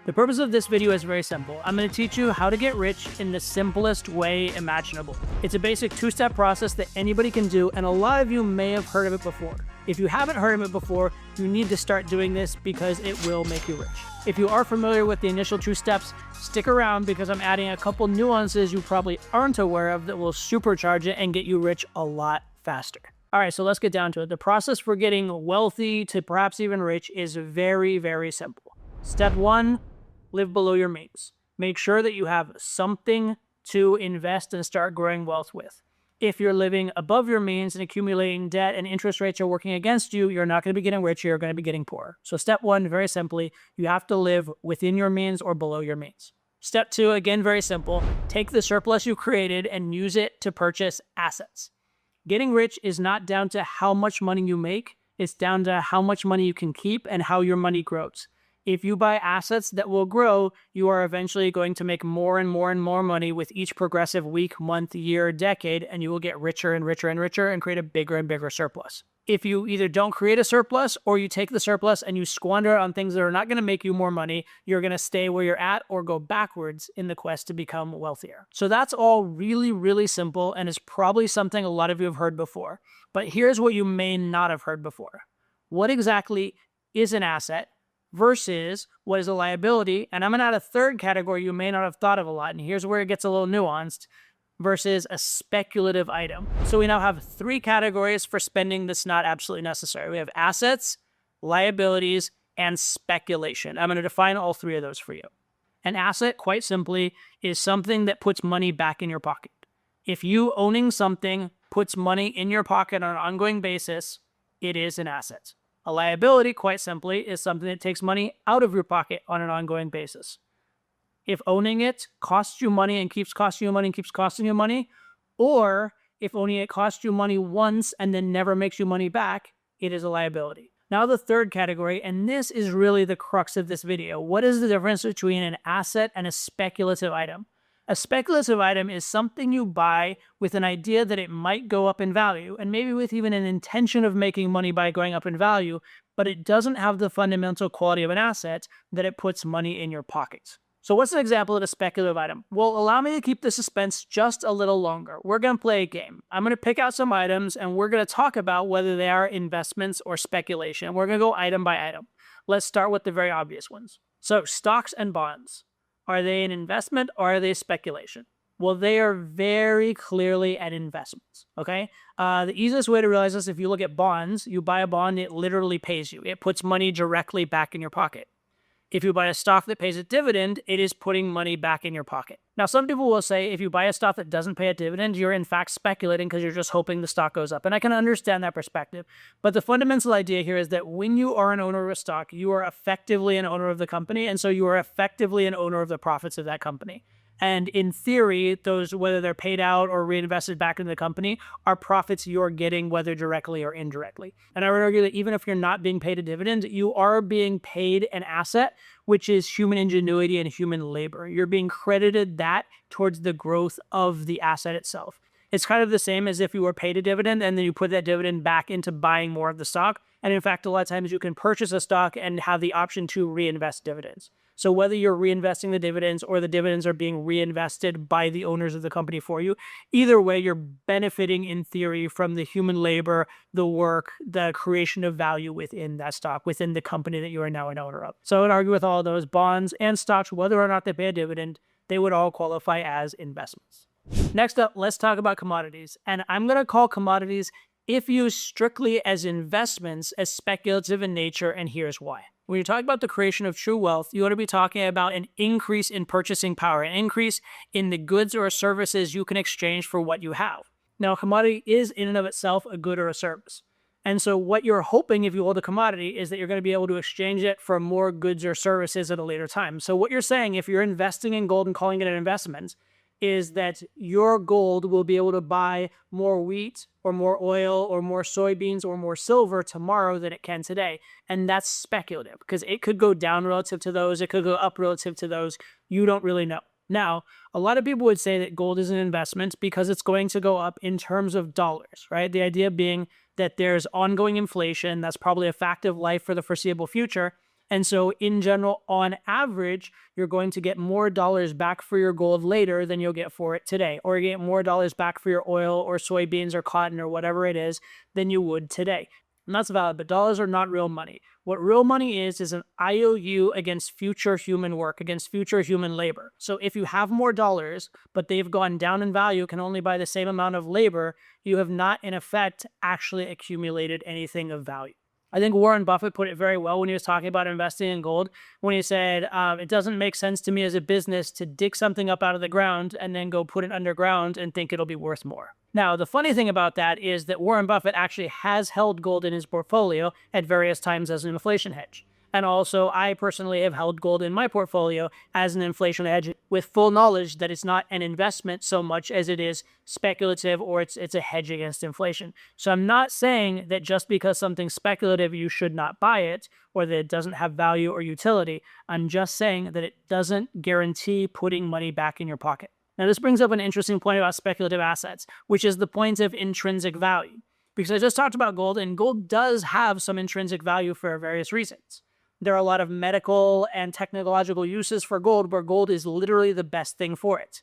The purpose of this video is very simple. I'm going to teach you how to get rich in the simplest way imaginable. It's a basic two-step process that anybody can do, and a lot of you may have heard of it before. If you haven't heard of it before, you need to start doing this because it will make you rich. If you are familiar with the initial two steps, stick around because I'm adding a couple nuances you probably aren't aware of that will supercharge it and get you rich a lot faster. All right, so let's get down to it. The process for getting wealthy to perhaps even rich is very, very simple. Step one, live below your means. Make sure that you have something to invest and start growing wealth with. If you're living above your means and accumulating debt and interest rates are working against you, you're not going to be getting rich, you're going to be getting poorer. So step one, very simply, you have to live within your means or below your means. Step two, again, very simple, take the surplus you created and use it to purchase assets. Getting rich is not down to how much money you make, it's down to how much money you can keep and how your money grows. If you buy assets that will grow, you are eventually going to make more and more and more money with each progressive week, month, year, decade, and you will get richer and richer and richer and create a bigger and bigger surplus. If you either don't create a surplus or you take the surplus and you squander it on things that are not going to make you more money, you're going to stay where you're at or go backwards in the quest to become wealthier. So that's all really, really simple and is probably something a lot of you have heard before. But here's what you may not have heard before. What exactly is an asset versus what is a liability? And I'm going to add a third category you may not have thought of a lot, and here's where it gets a little nuanced, versus a speculative item. So we now have three categories for spending that's not absolutely necessary. We have assets, liabilities, and speculation. I'm going to define all three of those for you. An asset, quite simply, is something that puts money back in your pocket. If you owning something puts money in your pocket on an ongoing basis, it is an asset. A liability, quite simply, is something that takes money out of your pocket on an ongoing basis. If owning it costs you money and keeps costing you money and keeps costing you money, or if owning it costs you money once and then never makes you money back, it is a liability. Now the third category, and this is really the crux of this video. What is the difference between an asset and a speculative item? A speculative item is something you buy with an idea that it might go up in value, and maybe with even an intention of making money by going up in value, but it doesn't have the fundamental quality of an asset that it puts money in your pocket. So what's an example of a speculative item? Well, allow me to keep the suspense just a little longer. We're going to play a game. I'm going to pick out some items, and we're going to talk about whether they are investments or speculation. We're going to go item by item. Let's start with the very obvious ones. So stocks and bonds. Are they an investment or are they speculation? Well, they are very clearly an investment, okay? The easiest way to realize this, if you look at bonds, you buy a bond, it literally pays you. It puts money directly back in your pocket. If you buy a stock that pays a dividend, it is putting money back in your pocket. Now, some people will say if you buy a stock that doesn't pay a dividend, you're in fact speculating because you're just hoping the stock goes up. And I can understand that perspective. But the fundamental idea here is that when you are an owner of a stock, you are effectively an owner of the company. And so you are effectively an owner of the profits of that company. And in theory, those, whether they're paid out or reinvested back into the company, are profits you're getting, whether directly or indirectly. And I would argue that even if you're not being paid a dividend, you are being paid an asset, which is human ingenuity and human labor. You're being credited that towards the growth of the asset itself. It's kind of the same as if you were paid a dividend and then you put that dividend back into buying more of the stock. And in fact, a lot of times you can purchase a stock and have the option to reinvest dividends. So whether you're reinvesting the dividends or the dividends are being reinvested by the owners of the company for you, either way, you're benefiting in theory from the human labor, the work, the creation of value within that stock, within the company that you are now an owner of. So I would argue with all of those bonds and stocks, whether or not they pay a dividend, they would all qualify as investments. Next up, let's talk about commodities. And I'm going to call commodities, if used strictly as investments, as speculative in nature, and here's why. When you're talking about the creation of true wealth, you want to be talking about an increase in purchasing power, an increase in the goods or services you can exchange for what you have. Now, a commodity is in and of itself a good or a service. And so what you're hoping if you hold a commodity is that you're going to be able to exchange it for more goods or services at a later time. So what you're saying, if you're investing in gold and calling it an investment, is that your gold will be able to buy more wheat or more oil or more soybeans or more silver tomorrow than it can today. And that's speculative because it could go down relative to those. It could go up relative to those. You don't really know. Now, a lot of people would say that gold is an investment because it's going to go up in terms of dollars, right? The idea being that there's ongoing inflation. That's probably a fact of life for the foreseeable future. And so in general, on average, you're going to get more dollars back for your gold later than you'll get for it today, or you get more dollars back for your oil or soybeans or cotton or whatever it is than you would today. And that's valid, but dollars are not real money. What real money is an IOU against future human work, against future human labor. So if you have more dollars, but they've gone down in value, can only buy the same amount of labor, you have not, in effect, actually accumulated anything of value. I think Warren Buffett put it very well when he was talking about investing in gold, when he said, it doesn't make sense to me as a business to dig something up out of the ground and then go put it underground and think it'll be worth more. Now, the funny thing about that is that Warren Buffett actually has held gold in his portfolio at various times as an inflation hedge. And also, I personally have held gold in my portfolio as an inflation hedge with full knowledge that it's not an investment so much as it is speculative, or it's a hedge against inflation. So I'm not saying that just because something's speculative, you should not buy it, or that it doesn't have value or utility. I'm just saying that it doesn't guarantee putting money back in your pocket. Now, this brings up an interesting point about speculative assets, which is the point of intrinsic value. Because I just talked about gold, and gold does have some intrinsic value for various reasons. There are a lot of medical and technological uses for gold where gold is literally the best thing for it.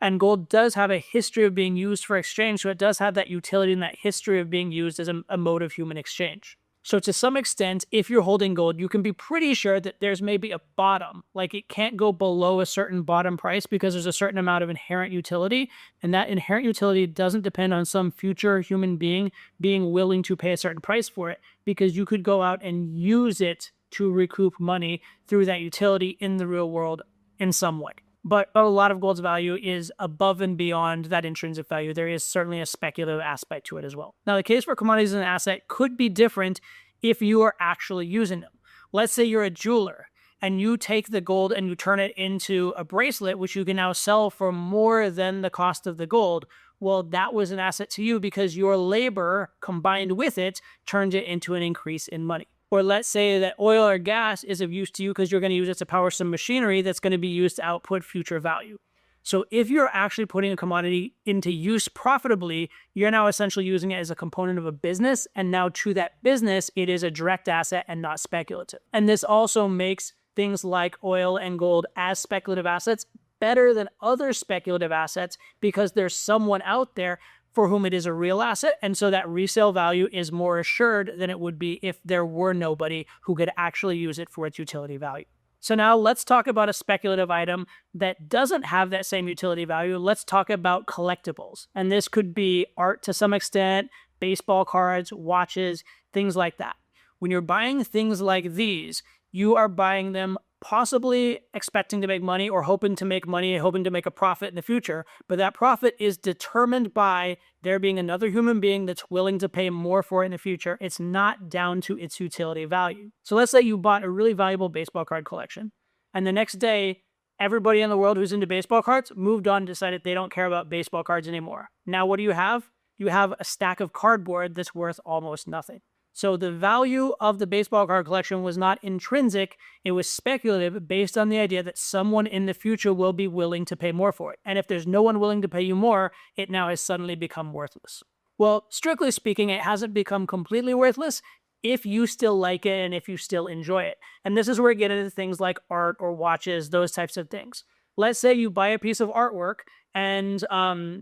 And gold does have a history of being used for exchange, so it does have that utility and that history of being used as a mode of human exchange. So to some extent, if you're holding gold, you can be pretty sure that there's maybe a bottom. Like, it can't go below a certain bottom price because there's a certain amount of inherent utility, and that inherent utility doesn't depend on some future human being being willing to pay a certain price for it, because you could go out and use it to recoup money through that utility in the real world in some way. But a lot of gold's value is above and beyond that intrinsic value. There is certainly a speculative aspect to it as well. Now, the case for commodities as an asset could be different if you are actually using them. Let's say you're a jeweler and you take the gold and you turn it into a bracelet, which you can now sell for more than the cost of the gold. Well, that was an asset to you because your labor combined with it turned it into an increase in money. Or let's say that oil or gas is of use to you because you're going to use it to power some machinery that's going to be used to output future value. So if you're actually putting a commodity into use profitably, you're now essentially using it as a component of a business. And now to that business, it is a direct asset and not speculative. And this also makes things like oil and gold as speculative assets better than other speculative assets because there's someone out there for whom it is a real asset, and so that resale value is more assured than it would be if there were nobody who could actually use it for its utility value. So now let's talk about a speculative item that doesn't have that same utility value. Let's talk about collectibles. And this could be art to some extent, baseball cards, watches, things like that. When you're buying things like these, you are buying them possibly expecting to make money or hoping to make money, hoping to make a profit in the future. But that profit is determined by there being another human being that's willing to pay more for it in the future. It's not down to its utility value. So let's say you bought a really valuable baseball card collection, and the next day, everybody in the world who's into baseball cards moved on and decided they don't care about baseball cards anymore. Now what do you have? You have a stack of cardboard that's worth almost nothing. So the value of the baseball card collection was not intrinsic, it was speculative based on the idea that someone in the future will be willing to pay more for it. And if there's no one willing to pay you more, it now has suddenly become worthless. Well, strictly speaking, it hasn't become completely worthless if you still like it and if you still enjoy it. And this is where we get into things like art or watches, those types of things. Let's say you buy a piece of artwork and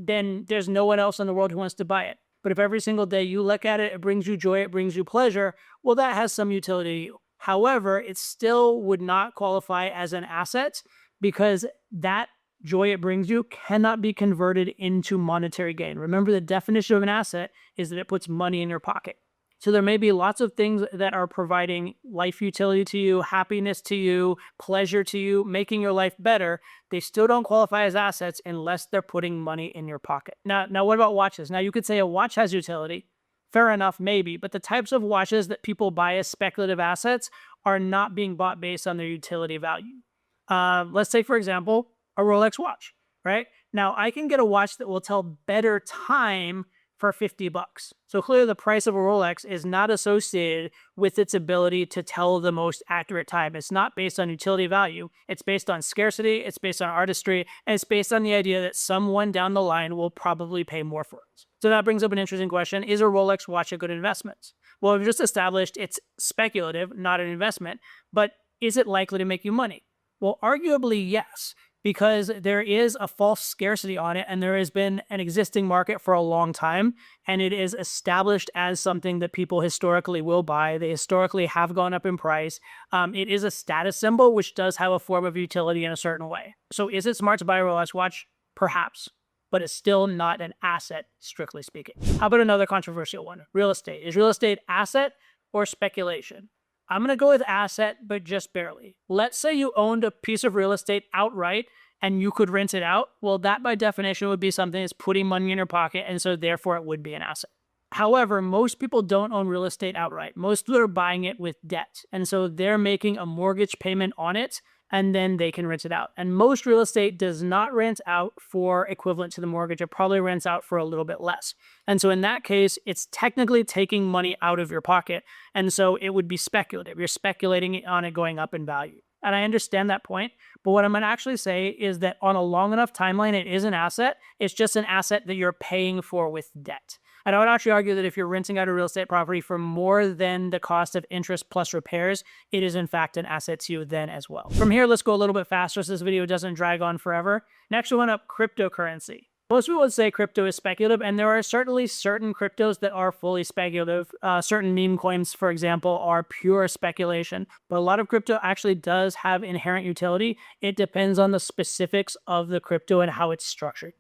then there's no one else in the world who wants to buy it. But if every single day you look at it, it brings you joy, it brings you pleasure, well, that has some utility to you. However, it still would not qualify as an asset because that joy it brings you cannot be converted into monetary gain. Remember, the definition of an asset is that it puts money in your pocket. So there may be lots of things that are providing life utility to you, happiness to you, pleasure to you, making your life better. They still don't qualify as assets unless they're putting money in your pocket. Now what about watches? Now you could say a watch has utility. Fair enough, maybe. But the types of watches that people buy as speculative assets are not being bought based on their utility value. Let's say, for example, a Rolex watch, right? Now I can get a watch that will tell better time for $50. So clearly the price of a Rolex is not associated with its ability to tell the most accurate time. It's not based on utility value. It's based on scarcity, it's based on artistry, and it's based on the idea that someone down the line will probably pay more for it. So that brings up an interesting question. Is a Rolex watch a good investment? Well, we've just established it's speculative, not an investment, but is it likely to make you money? Well, arguably, yes, because there is a false scarcity on it and there has been an existing market for a long time and it is established as something that people historically will buy. They historically have gone up in price. It is a status symbol, which does have a form of utility in a certain way. So is it smart to buy a Rolex watch? Perhaps, but it's still not an asset, strictly speaking. How about another controversial one? Real estate. Is real estate asset or speculation? I'm going to go with asset, but just barely. Let's say you owned a piece of real estate outright and you could rent it out. Well, that by definition would be something that's putting money in your pocket, and so therefore it would be an asset. However, most people don't own real estate outright. Most people are buying it with debt, and so they're making a mortgage payment on it, and then they can rent it out. And most real estate does not rent out for equivalent to the mortgage. It probably rents out for a little bit less. And so in that case, it's technically taking money out of your pocket. And so it would be speculative. You're speculating on it going up in value. And I understand that point. But what I'm going to actually say is that on a long enough timeline, it is an asset. It's just an asset that you're paying for with debt. And I would actually argue that if you're renting out a real estate property for more than the cost of interest plus repairs, it is in fact an asset to you then as well. From here, let's go a little bit faster so this video doesn't drag on forever. Next one up, cryptocurrency. Most people would say crypto is speculative, and there are certainly certain cryptos that are fully speculative. Certain meme coins, for example, are pure speculation. But a lot of crypto actually does have inherent utility. It depends on the specifics of the crypto and how it's structured.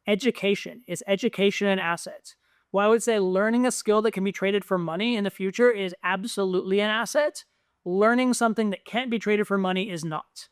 Education. Is education an asset? Well, I would say learning a skill that can be traded for money in the future is absolutely an asset. Learning something that can't be traded for money is not.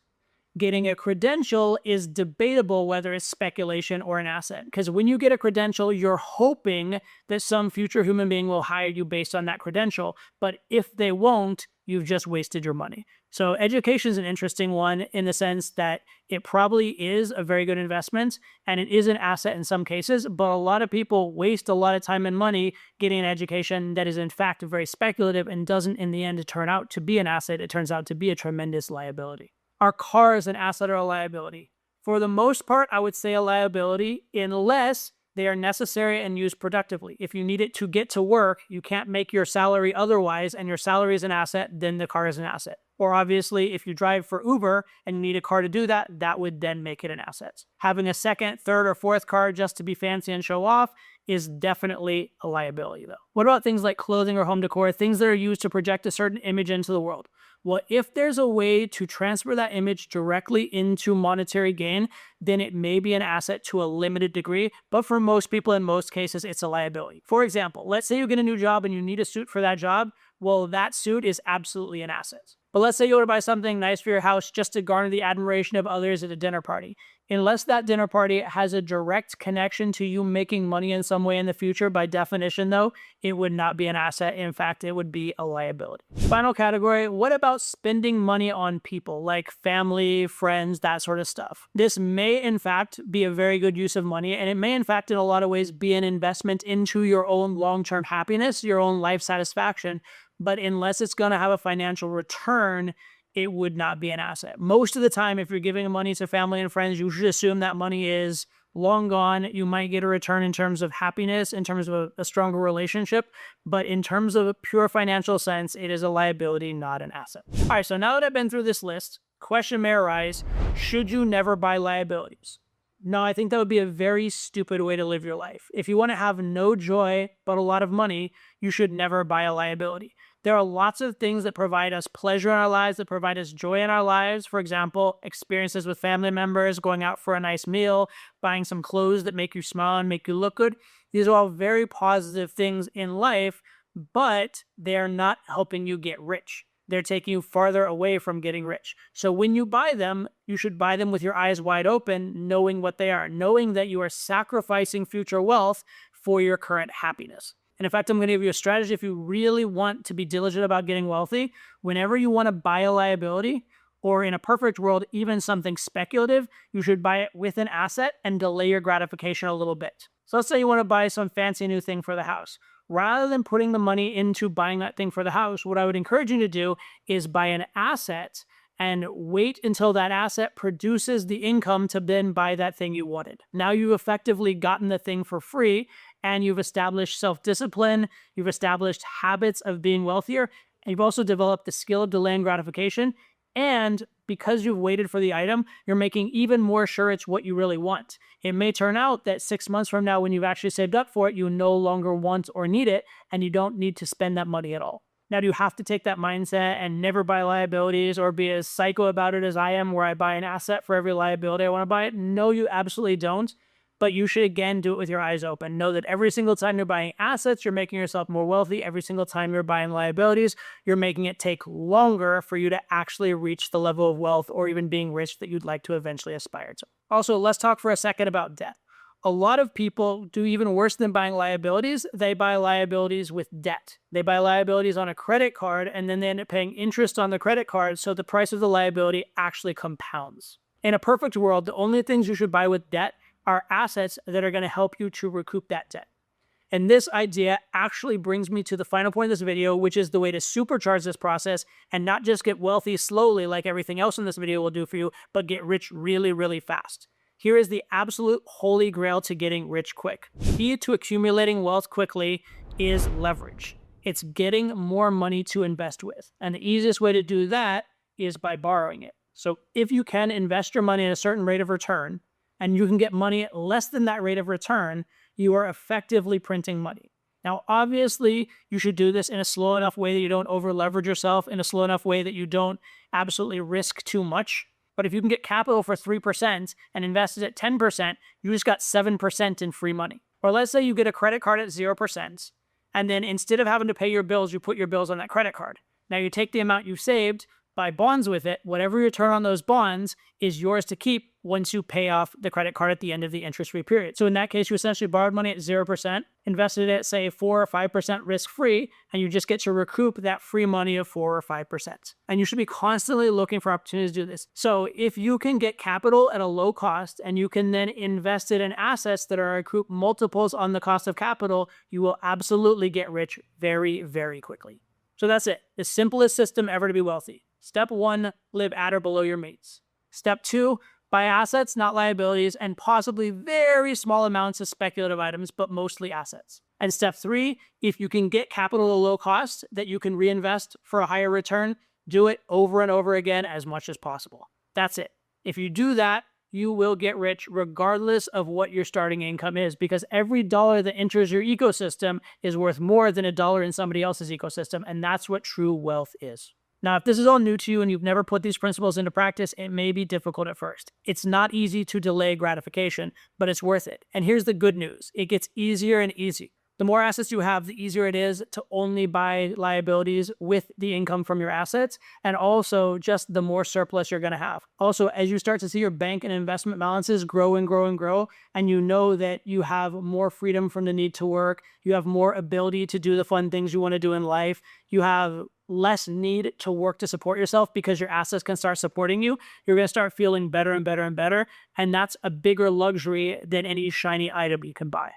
Getting a credential is debatable whether it's speculation or an asset. Because when you get a credential, you're hoping that some future human being will hire you based on that credential. But if they won't, you've just wasted your money. So education is an interesting one in the sense that it probably is a very good investment and it is an asset in some cases, but a lot of people waste a lot of time and money getting an education that is in fact very speculative and doesn't in the end turn out to be an asset. It turns out to be a tremendous liability. Are cars an asset or a liability? For the most part, I would say a liability unless they are necessary and used productively. If you need it to get to work, you can't make your salary otherwise, and your salary is an asset, then the car is an asset. Or obviously, if you drive for Uber and you need a car to do that, that would then make it an asset. Having a second, third, or fourth car just to be fancy and show off is definitely a liability, though. What about things like clothing or home decor, things that are used to project a certain image into the world? Well, if there's a way to transfer that image directly into monetary gain, then it may be an asset to a limited degree, but for most people, in most cases, it's a liability. For example, let's say you get a new job and you need a suit for that job. Well, that suit is absolutely an asset. But let's say you want to buy something nice for your house just to garner the admiration of others at a dinner party. Unless that dinner party has a direct connection to you making money in some way in the future, by definition, though, it would not be an asset. In fact, it would be a liability. Final category, what about spending money on people like family, friends, that sort of stuff? This may, in fact, be a very good use of money, and it may, in fact, in a lot of ways, be an investment into your own long-term happiness, your own life satisfaction. But unless it's going to have a financial return, it would not be an asset. Most of the time, if you're giving money to family and friends, you should assume that money is long gone. You might get a return in terms of happiness, in terms of a stronger relationship, but in terms of a pure financial sense, it is a liability, not an asset. All right, so now that I've been through this list, question may arise, should you never buy liabilities? No, I think that would be a very stupid way to live your life. If you want to have no joy, but a lot of money, you should never buy a liability. There are lots of things that provide us pleasure in our lives, that provide us joy in our lives. For example, experiences with family members, going out for a nice meal, buying some clothes that make you smile and make you look good. These are all very positive things in life, but they're not helping you get rich. They're taking you farther away from getting rich. So when you buy them, you should buy them with your eyes wide open, knowing what they are, knowing that you are sacrificing future wealth for your current happiness. And in fact, I'm going to give you a strategy if you really want to be diligent about getting wealthy. Whenever you want to buy a liability, or in a perfect world, even something speculative, you should buy it with an asset and delay your gratification a little bit. So let's say you want to buy some fancy new thing for the house. Rather than putting the money into buying that thing for the house, what I would encourage you to do is buy an asset and wait until that asset produces the income to then buy that thing you wanted. Now you've effectively gotten the thing for free, and you've established self-discipline, you've established habits of being wealthier, and you've also developed the skill of delaying gratification. And because you've waited for the item, you're making even more sure it's what you really want. It may turn out that 6 months from now, when you've actually saved up for it, you no longer want or need it, and you don't need to spend that money at all. Now, do you have to take that mindset and never buy liabilities or be as psycho about it as I am, where I buy an asset for every liability I want to buy it? No, you absolutely don't. But you should, again, do it with your eyes open. Know that every single time you're buying assets, you're making yourself more wealthy. Every single time you're buying liabilities, you're making it take longer for you to actually reach the level of wealth or even being rich that you'd like to eventually aspire to. Also, let's talk for a second about debt. A lot of people do even worse than buying liabilities. They buy liabilities with debt. They buy liabilities on a credit card, and then they end up paying interest on the credit card, so the price of the liability actually compounds. In a perfect world, the only things you should buy with debt are assets that are going to help you to recoup that debt. And this idea actually brings me to the final point of this video, which is the way to supercharge this process and not just get wealthy slowly like everything else in this video will do for you, but get rich really, really fast. Here is the absolute holy grail to getting rich quick. Key to accumulating wealth quickly is leverage. It's getting more money to invest with. And the easiest way to do that is by borrowing it. So if you can invest your money at a certain rate of return, and you can get money at less than that rate of return, you are effectively printing money. Now, obviously, you should do this in a slow enough way that you don't over-leverage yourself, in a slow enough way that you don't absolutely risk too much. But if you can get capital for 3% and invest it at 10%, you just got 7% in free money. Or let's say you get a credit card at 0%, and then instead of having to pay your bills, you put your bills on that credit card. Now you take the amount you've saved, buy bonds with it, whatever you return on those bonds is yours to keep once you pay off the credit card at the end of the interest-free period. So in that case, you essentially borrowed money at 0%, invested it at, say, 4 or 5% risk-free, and you just get to recoup that free money of 4 or 5%. And you should be constantly looking for opportunities to do this. So if you can get capital at a low cost and you can then invest it in assets that are recoup multiples on the cost of capital, you will absolutely get rich very, very quickly. So that's it. The simplest system ever to be wealthy. Step 1, live at or below your mates. Step 2, buy assets, not liabilities, and possibly very small amounts of speculative items, but mostly assets. And step 3, if you can get capital at a low cost that you can reinvest for a higher return, do it over and over again as much as possible. That's it. If you do that, you will get rich regardless of what your starting income is, because every dollar that enters your ecosystem is worth more than a dollar in somebody else's ecosystem, and that's what true wealth is. Now, if this is all new to you and you've never put these principles into practice, it may be difficult at first. It's not easy to delay gratification, but it's worth it. And here's the good news. It gets easier and easier. The more assets you have, the easier it is to only buy liabilities with the income from your assets, and also just the more surplus you're going to have. Also, as you start to see your bank and investment balances grow and grow and grow, and you know that you have more freedom from the need to work, you have more ability to do the fun things you want to do in life, you have less need to work to support yourself because your assets can start supporting you, you're going to start feeling better and better and better, and that's a bigger luxury than any shiny item you can buy.